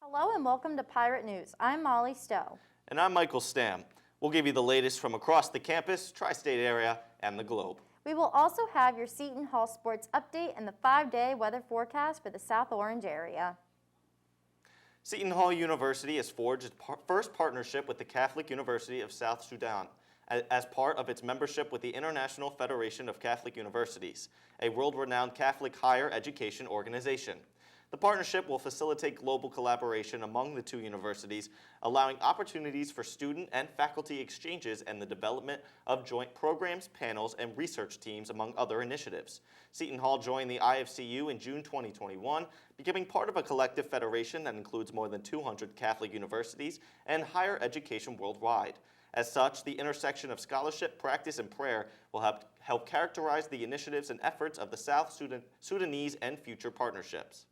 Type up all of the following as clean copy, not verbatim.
Hello and welcome to Pirate News. I'm Molly Stowe. And I'm Michael Stamm. We'll give you the latest from across the campus, tri-state area, and the globe. We will also have your Seton Hall sports update and the 5-day weather forecast for the South Orange area. Seton Hall University has forged its first partnership with the Catholic University of South Sudan as part of its membership with the International Federation of Catholic Universities, a world-renowned Catholic higher education organization. The partnership will facilitate global collaboration among the two universities, allowing opportunities for student and faculty exchanges and the development of joint programs, panels, and research teams, among other initiatives. Seton Hall joined the IFCU in June 2021, becoming part of a collective federation that includes more than 200 Catholic universities and higher education worldwide. As such, the intersection of scholarship, practice, and prayer will help characterize the initiatives and efforts of the South Sudanese and future partnerships.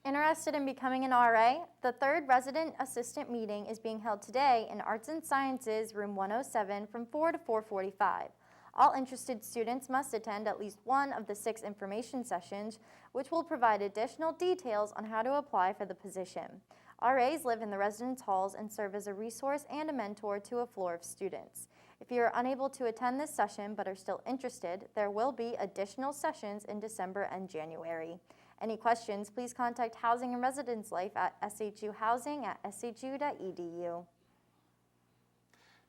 Interested in becoming an RA? The third resident assistant meeting is being held today in Arts and Sciences, room 107 from 4 to 4:45. All interested students must attend at least one of the 6 information sessions, which will provide additional details on how to apply for the position. RAs live in the residence halls and serve as a resource and a mentor to a floor of students. If you are unable to attend this session but are still interested, there will be additional sessions in December and January. Any questions, please contact Housing and Residence Life at shuhousing@shu.edu.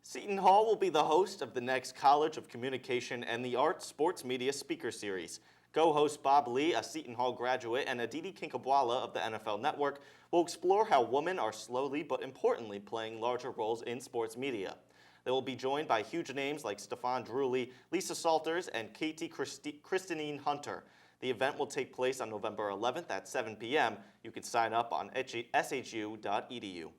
Seton Hall will be the host of the next College of Communication and the Arts Sports Media Speaker Series. Co-host Bob Lee, a Seton Hall graduate, and Aditi Kinkabwala of the NFL Network will explore how women are slowly but importantly playing larger roles in sports media. They will be joined by huge names like Stefan Drewley, Lisa Salters, and Katie Christinine Hunter. The event will take place on November 11th at 7 p.m. You can sign up on shu.edu.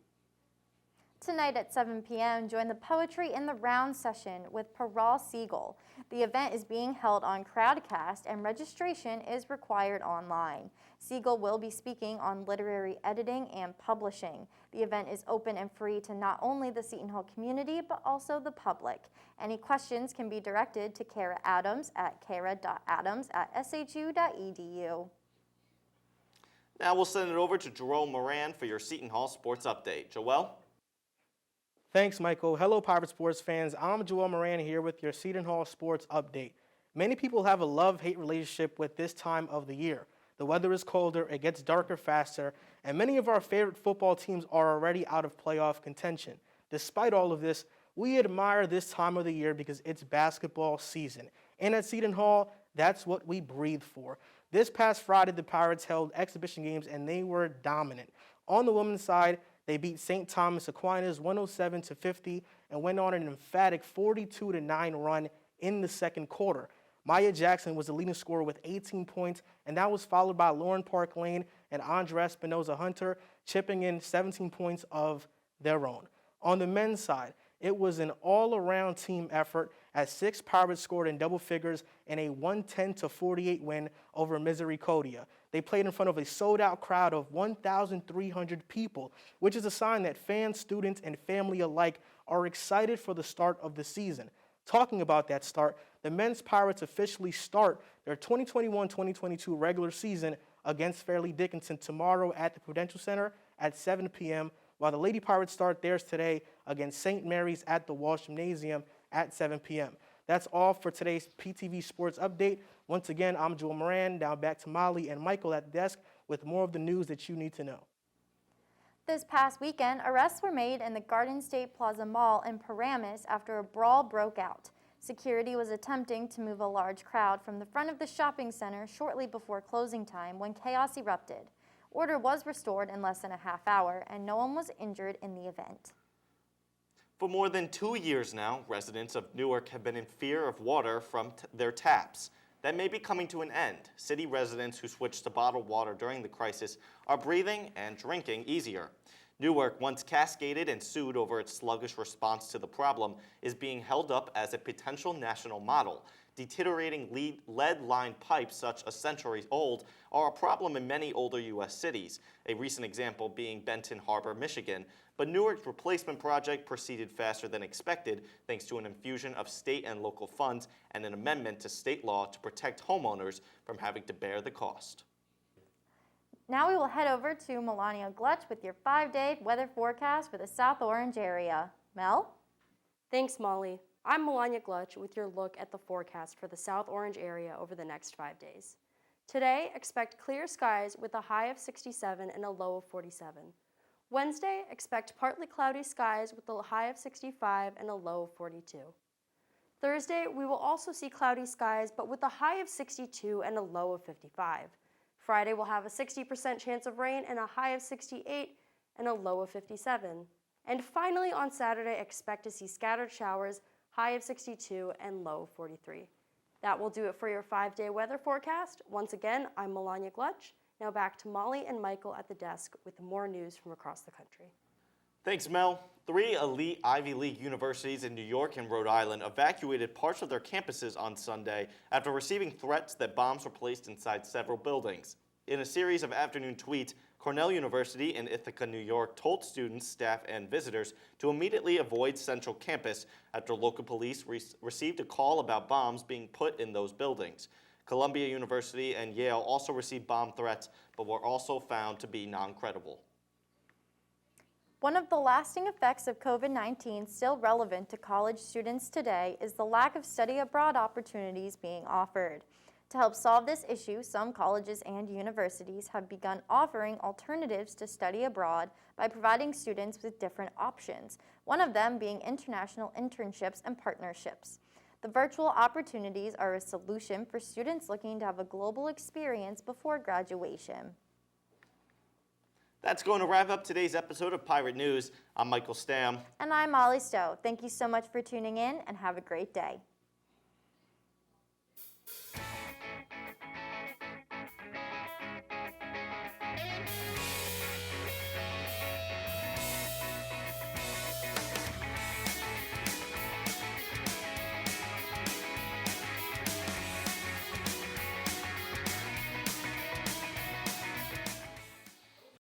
Tonight at 7 p.m., join the Poetry in the Round session with Paral Siegel. The event is being held on Crowdcast and registration is required online. Siegel will be speaking on literary editing and publishing. The event is open and free to not only the Seton Hall community, but also the public. Any questions can be directed to Kara Adams at kara.adams@shu.edu. Now we'll send it over to Jerome Moran for your Seton Hall Sports Update. Joel? Thanks, Michael. Hello, Pirate Sports fans. I'm Joel Moran here with your Seton Hall Sports Update. Many people have a love-hate relationship with this time of the year. The weather is colder, it gets darker faster, and many of our favorite football teams are already out of playoff contention. Despite all of this, we admire this time of the year because it's basketball season. And at Seton Hall, that's what we breathe for. This past Friday, the Pirates held exhibition games and they were dominant. On the women's side, they beat St. Thomas Aquinas 107-50 and went on an emphatic 42-9 run in the second quarter. Maya Jackson was the leading scorer with 18 points, and that was followed by Lauren Park Lane and Andrea Espinoza Hunter chipping in 17 points of their own. On the men's side, it was an all-around team effort as 6 Pirates scored in double figures in a 110-48 win over Misericordia. They played in front of a sold-out crowd of 1,300 people, which is a sign that fans, students, and family alike are excited for the start of the season. Talking about that start, the men's Pirates officially start their 2021-2022 regular season against Fairleigh Dickinson tomorrow at the Prudential Center at 7 p.m., while the Lady Pirates start theirs today against St. Mary's at the Walsh Gymnasium at 7 p.m. That's all for today's PTV Sports Update. Once again, I'm Joel Moran. Now back to Molly and Michael at the desk with more of the news that you need to know. This past weekend, arrests were made in the Garden State Plaza Mall in Paramus after a brawl broke out. Security was attempting to move a large crowd from the front of the shopping center shortly before closing time when chaos erupted. Order was restored in less than a half hour, and no one was injured in the event. For more than 2 years now, residents of Newark have been in fear of water from their taps. That may be coming to an end. City residents who switched to bottled water during the crisis are breathing and drinking easier. Newark, once cascaded and sued over its sluggish response to the problem, is being held up as a potential national model. Deteriorating lead-lined pipes such a century old are a problem in many older U.S. cities, a recent example being Benton Harbor, Michigan. But Newark's replacement project proceeded faster than expected thanks to an infusion of state and local funds and an amendment to state law to protect homeowners from having to bear the cost. Now we will head over to Melania Gluch with your 5-day weather forecast for the South Orange area. Mel? Thanks, Molly. I'm Melania Gluch with your look at the forecast for the South Orange area over the next 5 days. Today, expect clear skies with a high of 67 and a low of 47. Wednesday, expect partly cloudy skies with a high of 65 and a low of 42. Thursday, we will also see cloudy skies, but with a high of 62 and a low of 55. Friday, we'll have a 60% chance of rain and a high of 68 and a low of 57. And finally, on Saturday, expect to see scattered showers, high of 62 and low of 43. That will do it for your 5-day weather forecast. Once again, I'm Melania Gluch. Now back to Molly and Michael at the desk with more news from across the country. Thanks, Mel. 3 elite Ivy League universities in New York and Rhode Island evacuated parts of their campuses on Sunday after receiving threats that bombs were placed inside several buildings. In a series of afternoon tweets, Cornell University in Ithaca, New York, told students, staff, and visitors to immediately avoid Central Campus after local police received a call about bombs being put in those buildings. Columbia University and Yale also received bomb threats, but were also found to be non-credible. One of the lasting effects of COVID-19 still relevant to college students today is the lack of study abroad opportunities being offered. To help solve this issue, some colleges and universities have begun offering alternatives to study abroad by providing students with different options, one of them being international internships and partnerships. The virtual opportunities are a solution for students looking to have a global experience before graduation. That's going to wrap up today's episode of Pirate News. I'm Michael Stamm. And I'm Molly Stowe. Thank you so much for tuning in and have a great day.